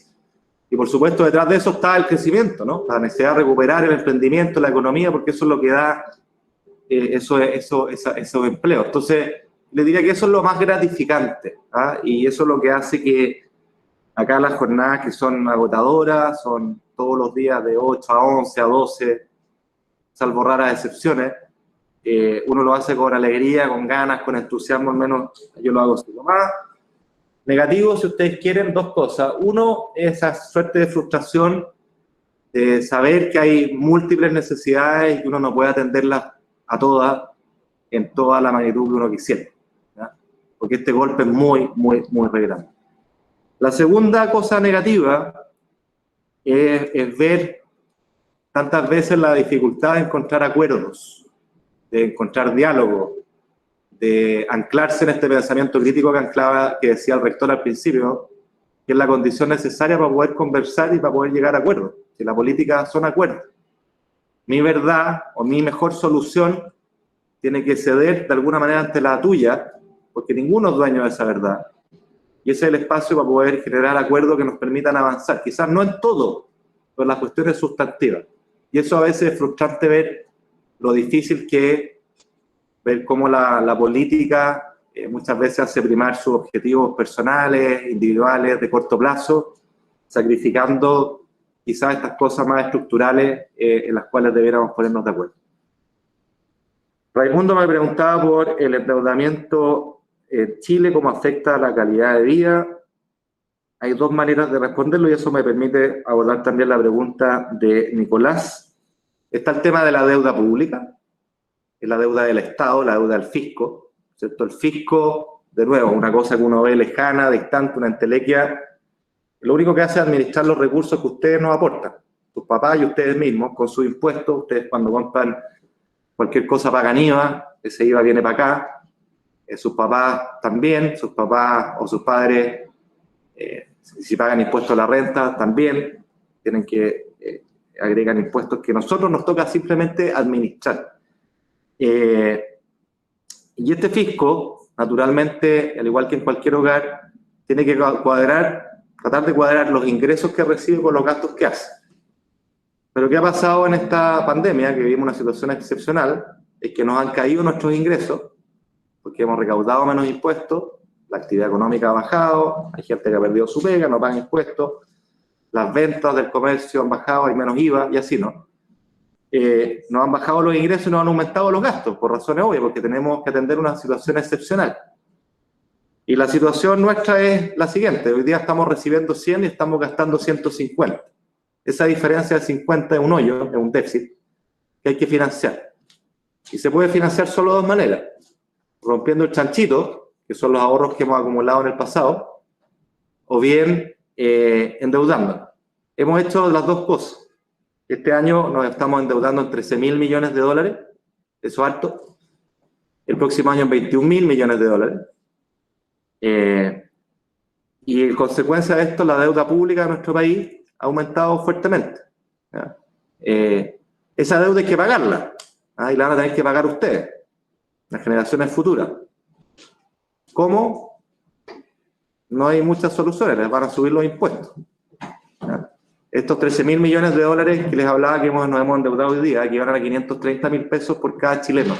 Y por supuesto, detrás de eso está el crecimiento, ¿no? La necesidad de recuperar el emprendimiento, la economía, porque eso es lo que da esos empleos. Entonces, le diría que eso es lo más gratificante, ¿ah? Y eso es lo que hace que acá las jornadas, que son agotadoras, son todos los días de 8 a 11, a 12, salvo raras excepciones, uno lo hace con alegría, con ganas, con entusiasmo. Al menos yo lo hago así. Lo más negativo, si ustedes quieren, dos cosas. Uno, esa suerte de frustración de saber que hay múltiples necesidades y que uno no puede atenderlas a todas en toda la magnitud que uno quisiera, ¿ya? Porque este golpe es muy, muy, muy grande. La segunda cosa negativa es ver tantas veces la dificultad de encontrar acuerdos, de encontrar diálogo, de anclarse en este pensamiento crítico que decía el rector al principio, que es la condición necesaria para poder conversar y para poder llegar a acuerdos. Que la política son acuerdos. Mi verdad o mi mejor solución tiene que ceder de alguna manera ante la tuya, porque ninguno es dueño de esa verdad. Y ese es el espacio para poder generar acuerdos que nos permitan avanzar. Quizás no en todo, pero en las cuestiones sustantivas. Y eso a veces es frustrante ver lo difícil que es ver cómo la política muchas veces hace primar sus objetivos personales, individuales, de corto plazo, sacrificando quizás estas cosas más estructurales en las cuales debiéramos ponernos de acuerdo. Raimundo me preguntaba por el endeudamiento en Chile, cómo afecta a la calidad de vida. Hay dos maneras de responderlo y eso me permite abordar también la pregunta de Nicolás. Está el tema de la deuda pública, es la deuda del Estado, la deuda del fisco, ¿cierto? El fisco, de nuevo, una cosa que uno ve lejana, distante, una entelequia, lo único que hace es administrar los recursos que ustedes nos aportan, sus papás y ustedes mismos, con sus impuestos. Ustedes cuando compran cualquier cosa pagan IVA, ese IVA viene para acá, sus papás también, sus papás o sus padres, si pagan impuestos a la renta, también tienen que agregar impuestos que nosotros nos toca simplemente administrar. Y este fisco, naturalmente, al igual que en cualquier hogar, tiene que tratar de cuadrar los ingresos que recibe con los gastos que hace. Pero ¿qué ha pasado en esta pandemia? Que vivimos una situación excepcional, es que nos han caído nuestros ingresos, porque hemos recaudado menos impuestos, la actividad económica ha bajado, hay gente que ha perdido su pega, no paga impuestos, las ventas del comercio han bajado, hay menos IVA, y así, ¿no? Nos han bajado los ingresos y nos han aumentado los gastos, por razones obvias, porque tenemos que atender una situación excepcional. Y la situación nuestra es la siguiente: hoy día estamos recibiendo 100 y estamos gastando 150. Esa diferencia de 50 es un hoyo, es un déficit que hay que financiar. Y se puede financiar solo de dos maneras: rompiendo el chanchito, que son los ahorros que hemos acumulado en el pasado, o bien endeudándonos. Hemos hecho las dos cosas. Este año nos estamos endeudando en $13.000 millones, eso harto. El próximo año en 21.000 millones de dólares. Y en consecuencia de esto, la deuda pública de nuestro país ha aumentado fuertemente. Esa deuda hay que pagarla, y la van a tener que pagar ustedes, las generaciones futuras. ¿Cómo? No hay muchas soluciones, les van a subir los impuestos. Estos 13.000 millones de dólares que les hablaba que nos hemos endeudado hoy día, equivalen a 530.000 pesos por cada chileno.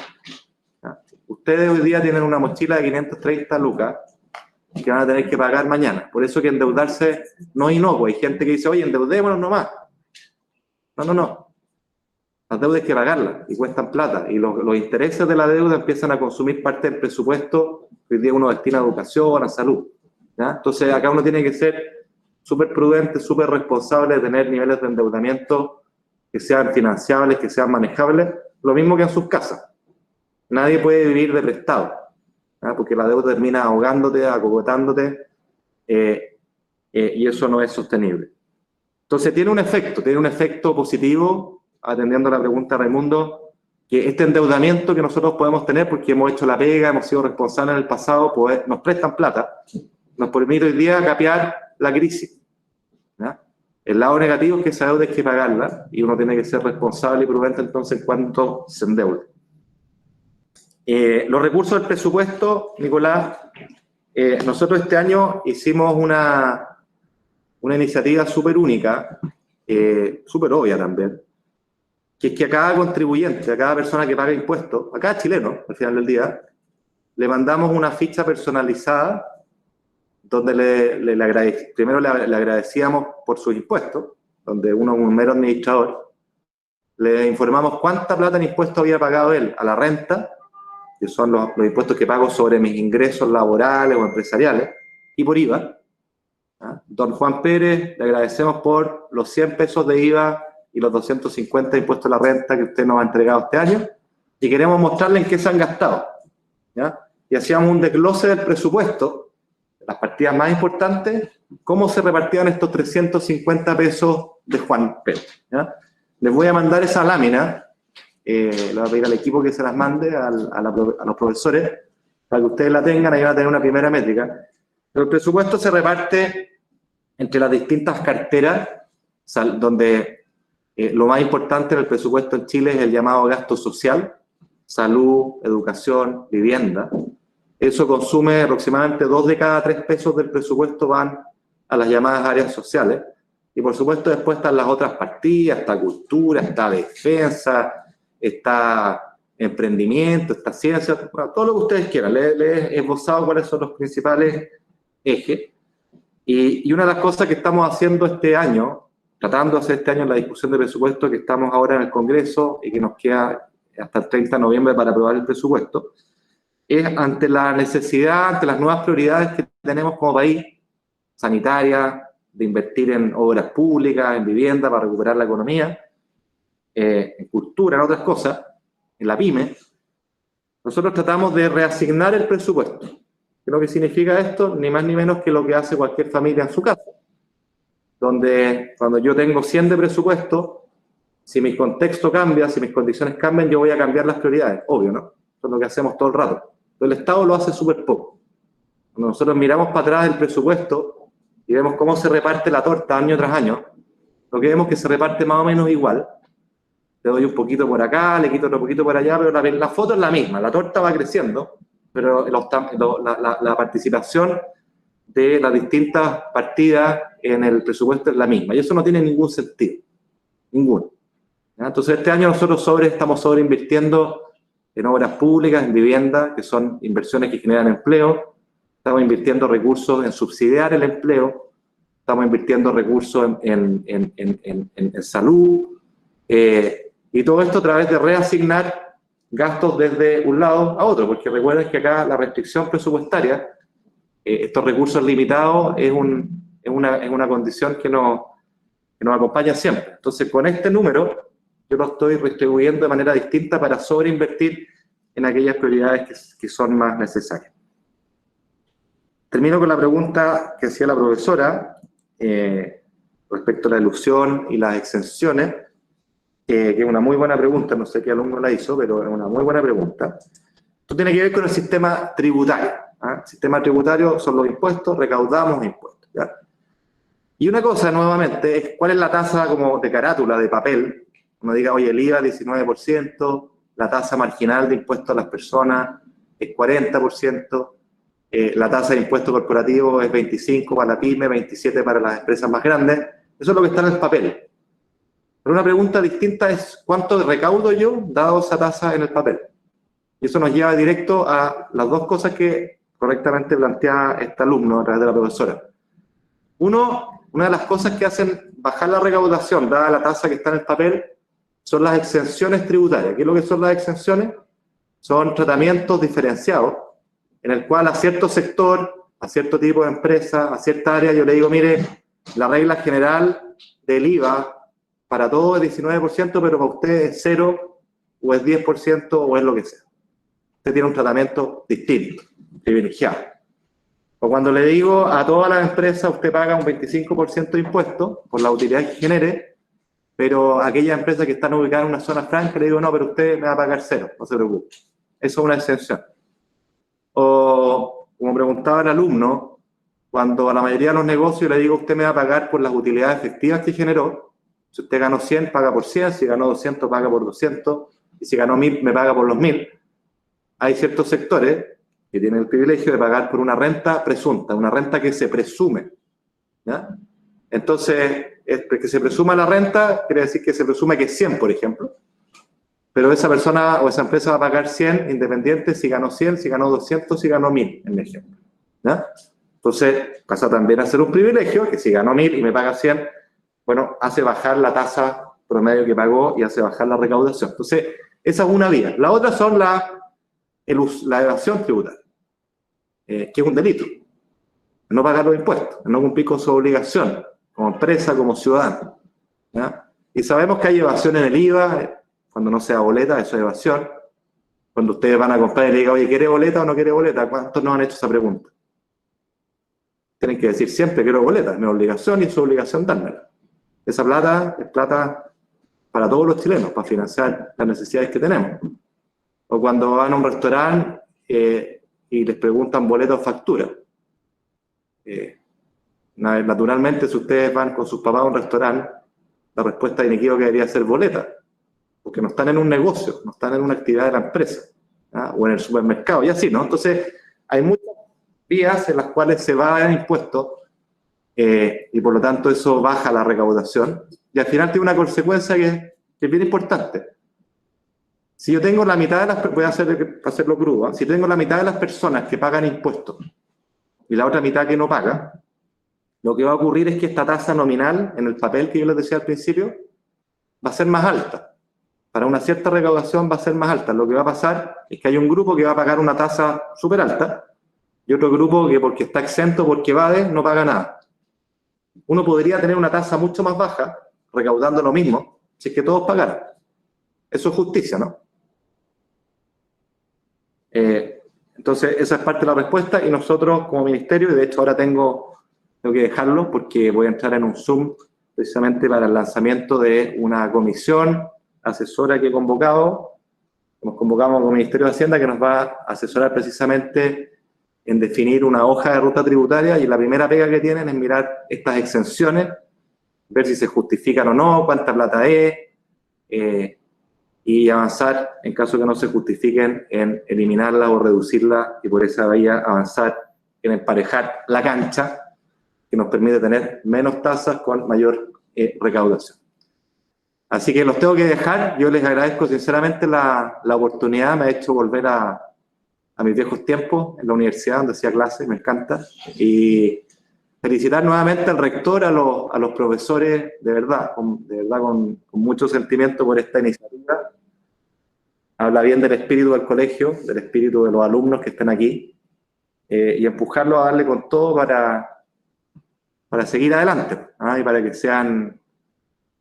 Ustedes hoy día tienen una mochila de 530 lucas que van a tener que pagar mañana. Por eso que endeudarse no es inocuo. Hay gente que dice, oye, endeudémonos nomás. No. Las deudas hay que pagarlas y cuestan plata. Y los intereses de la deuda empiezan a consumir parte del presupuesto que hoy día uno destina a educación, a salud. ¿Ya? Entonces acá uno tiene que ser súper prudente, súper responsable de tener niveles de endeudamiento que sean financiables, que sean manejables, lo mismo que en sus casas. Nadie puede vivir de prestado, porque la deuda termina ahogándote, acogotándote, y eso no es sostenible. Entonces tiene un efecto positivo, atendiendo a la pregunta de Raimundo, que este endeudamiento que nosotros podemos tener, porque hemos hecho la pega, hemos sido responsables en el pasado, pues, nos prestan plata, nos permite hoy día capear la crisis. ¿Ya? El lado negativo es que esa deuda hay que pagarla, y uno tiene que ser responsable y prudente entonces en cuanto se endeude. Los recursos del presupuesto, Nicolás, nosotros este año hicimos una iniciativa súper única, súper obvia también, que es que a cada contribuyente, a cada persona que paga impuestos, a cada chileno, al final del día, le mandamos una ficha personalizada donde primero le agradecíamos por sus impuestos, donde uno es un mero administrador, le informamos cuánta plata en impuestos había pagado él a la renta, que son los impuestos que pago sobre mis ingresos laborales o empresariales, y por IVA. Don Juan Pérez, le agradecemos por los 100 pesos de IVA y los 250 de impuestos a la renta que usted nos ha entregado este año, y queremos mostrarle en qué se han gastado. ¿Ya? Y hacíamos un desglose del presupuesto, las partidas más importantes, cómo se repartían estos 350 pesos de Juan Pérez. ¿Ya? Les voy a mandar esa lámina, le voy a pedir al equipo que se las mande a los profesores, para que ustedes la tengan, ahí van a tener una primera métrica. Pero el presupuesto se reparte entre las distintas carteras, donde lo más importante en el presupuesto en Chile es el llamado gasto social, salud, educación, vivienda. Eso consume aproximadamente 2 de cada 3 pesos del presupuesto van a las llamadas áreas sociales. Y por supuesto después están las otras partidas, está cultura, está defensa, está emprendimiento, está ciencia, todo lo que ustedes quieran. Les he esbozado cuáles son los principales ejes. Y una de las cosas que estamos haciendo este año, tratando de hacer este año en la discusión de presupuesto que estamos ahora en el Congreso y que nos queda hasta el 30 de noviembre para aprobar el presupuesto, es ante la necesidad, ante las nuevas prioridades que tenemos como país, sanitaria, de invertir en obras públicas, en vivienda para recuperar la economía, en cultura, en otras cosas, en la PYME, nosotros tratamos de reasignar el presupuesto. ¿Qué es lo que significa esto? Ni más ni menos que lo que hace cualquier familia en su casa. Donde cuando yo tengo 100 de presupuesto, si mi contexto cambia, si mis condiciones cambian, yo voy a cambiar las prioridades, obvio, ¿no? Eso es lo que hacemos todo el rato. Pero el Estado lo hace súper poco. Cuando nosotros miramos para atrás el presupuesto y vemos cómo se reparte la torta año tras año, lo que vemos es que se reparte más o menos igual. Le doy un poquito por acá, le quito otro poquito por allá, pero la foto es la misma, la torta va creciendo, pero la participación de las distintas partidas en el presupuesto es la misma, y eso no tiene ningún sentido, ninguno. ¿Ya? Entonces este año nosotros estamos sobreinvirtiendo en obras públicas, en vivienda, que son inversiones que generan empleo, estamos invirtiendo recursos en subsidiar el empleo, estamos invirtiendo recursos en salud, y todo esto a través de reasignar gastos desde un lado a otro, porque recuerden que acá la restricción presupuestaria, estos recursos limitados, es una condición que nos acompaña siempre. Entonces, con este número, yo lo estoy distribuyendo de manera distinta para sobreinvertir en aquellas prioridades que son más necesarias. Termino con la pregunta que hacía la profesora respecto a la elusión y las exenciones. que es una muy buena pregunta, no sé qué alumno la hizo, pero es una muy buena pregunta. Esto tiene que ver con el sistema tributario. El sistema tributario son los impuestos, recaudamos impuestos. ¿Ya? Y una cosa, nuevamente, es cuál es la tasa como de carátula, de papel. Uno diga, oye, el IVA 19%, la tasa marginal de impuestos a las personas es 40%, la tasa de impuesto corporativo es 25% para la pyme, 27% para las empresas más grandes. Eso es lo que está en el papel. Pero una pregunta distinta es cuánto recaudo yo dado esa tasa en el papel. Y eso nos lleva directo a las dos cosas que correctamente plantea este alumno a través de la profesora. Una de las cosas que hacen bajar la recaudación, dada la tasa que está en el papel, son las exenciones tributarias. ¿Qué es lo que son las exenciones? Son tratamientos diferenciados, en el cual a cierto sector, a cierto tipo de empresa, a cierta área, yo le digo, mire, la regla general del IVA para todo es 19%, pero para usted es 0, o es 10%, o es lo que sea. Usted tiene un tratamiento distinto, privilegiado. O cuando le digo a todas las empresas, usted paga un 25% de impuestos por la utilidad que genere, pero aquellas empresas que están ubicadas en una zona franca, le digo, no, pero usted me va a pagar 0, no se preocupe. Eso es una exención. O, como preguntaba el alumno, cuando a la mayoría de los negocios le digo, usted me va a pagar por las utilidades efectivas que generó. Si usted ganó 100, paga por 100, si ganó 200, paga por 200, y si ganó 1000, me paga por los 1000. Hay ciertos sectores que tienen el privilegio de pagar por una renta presunta, una renta que se presume. ¿Ya? Entonces, que se presuma la renta, quiere decir que se presume que es 100, por ejemplo. Pero esa persona o esa empresa va a pagar 100 independiente si ganó 100, si ganó 200, si ganó 1000, en el ejemplo. ¿Ya? Entonces, pasa también a ser un privilegio, que si ganó 1000 y me paga 100, bueno, hace bajar la tasa promedio que pagó y hace bajar la recaudación. Entonces, esa es una vía. La otra son la evasión tributaria, que es un delito. No pagar los impuestos, no cumplir con su obligación, como empresa, como ciudadano. ¿Ya? Y sabemos que hay evasión en el IVA, cuando no sea boleta, eso es evasión. Cuando ustedes van a comprar y le digan, oye, ¿quiere boleta o no quiere boleta? ¿Cuántos nos han hecho esa pregunta? Tienen que decir siempre, quiero boleta, es mi obligación y es su obligación dármela. Esa plata es plata para todos los chilenos, para financiar las necesidades que tenemos. O cuando van a un restaurante y les preguntan boleta o factura. Naturalmente, si ustedes van con sus papás a un restaurante, la respuesta inequívoca debería ser boleta, porque no están en un negocio, no están en una actividad de la empresa, ¿ah? O en el supermercado, y así, ¿no? Entonces, hay muchas vías en las cuales se va a dar impuestos y por lo tanto eso baja la recaudación, y al final tiene una consecuencia que es bien importante. Si yo tengo la mitad de las, voy a hacerlo crudo, ¿eh? Si tengo la mitad de las personas que pagan impuestos y la otra mitad que no paga, lo que va a ocurrir es que esta tasa nominal en el papel que yo les decía al principio va a ser más alta. Para una cierta recaudación va a ser más alta. Lo que va a pasar es que hay un grupo que va a pagar una tasa súper alta y otro grupo que porque está exento, porque evade, no paga nada. Uno podría tener una tasa mucho más baja, recaudando lo mismo, si es que todos pagaran. Eso es justicia, ¿no? Entonces, esa es parte de la respuesta y nosotros como ministerio, y de hecho ahora tengo que dejarlo porque voy a entrar en un Zoom precisamente para el lanzamiento de una comisión asesora que he convocado. Nos convocamos como Ministerio de Hacienda que nos va a asesorar precisamente en definir una hoja de ruta tributaria y la primera pega que tienen es mirar estas exenciones, ver si se justifican o no, cuánta plata es, y avanzar, en caso que no se justifiquen, en eliminarlas o reducirlas y por esa vía avanzar en emparejar la cancha que nos permite tener menos tasas con mayor recaudación. Así que los tengo que dejar. Yo les agradezco sinceramente la oportunidad, me ha hecho volver a mis viejos tiempos en la universidad donde hacía clases, me encanta. Y felicitar nuevamente al rector, a los profesores, de verdad con mucho sentimiento por esta iniciativa. Habla bien del espíritu del colegio, del espíritu de los alumnos que están aquí, y empujarlos a darle con todo para seguir adelante, ¿ah? Y para que sean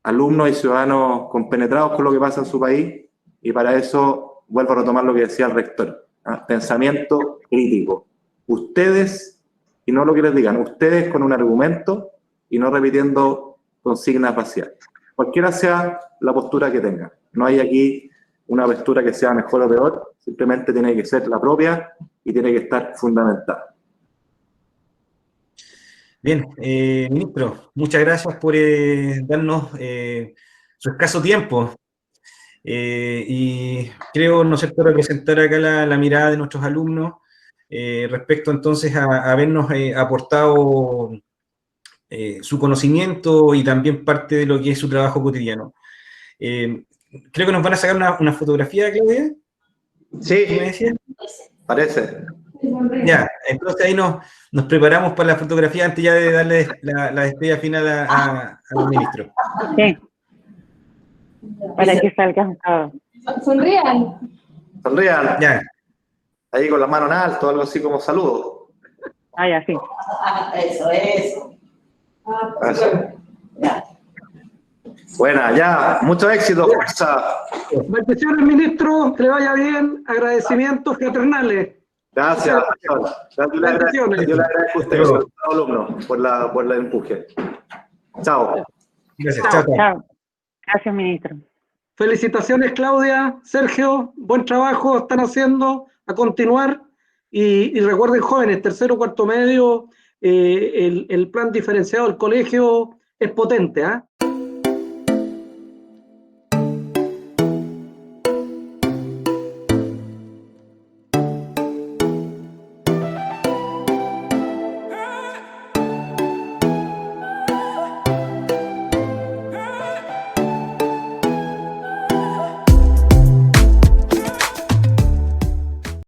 alumnos y ciudadanos compenetrados con lo que pasa en su país, y para eso vuelvo a retomar lo que decía el rector, ¿ah? Pensamiento crítico. Ustedes, y no lo que les digan, ustedes con un argumento y no repitiendo consignas vacías. cualquiera sea la postura que tenga. No hay aquí una postura que sea mejor o peor, simplemente tiene que ser la propia y tiene que estar fundamentada. Bien, ministro, muchas gracias por darnos su escaso tiempo. Y creo, ¿no es cierto?, representar acá la mirada de nuestros alumnos respecto entonces a habernos aportado su conocimiento y también parte de lo que es su trabajo cotidiano. Creo que nos van a sacar una fotografía, Claudia. Sí, ¿Me decías? parece. Ya, entonces ahí nos preparamos para la fotografía antes ya de darle la despedida final al ministro. Sí. Para que salgan todos. Sonrían. Sonrían. Ya. Ahí con la mano en alto, algo así como saludo. Ah, ya, sí. Eso. Ya. Buena, ya. Mucho éxito, fuerza. Bendiciones, ministro, que le vaya bien, agradecimientos fraternales. Gracias. Yo le agradezco a usted, alumno, por el empuje. Chao. Gracias, Chao. chao. Chao. Gracias, ministro. Felicitaciones, Claudia, Sergio, buen trabajo están haciendo, a continuar. Y recuerden, jóvenes, tercero, cuarto medio, el plan diferenciado del colegio es potente, ¿ah?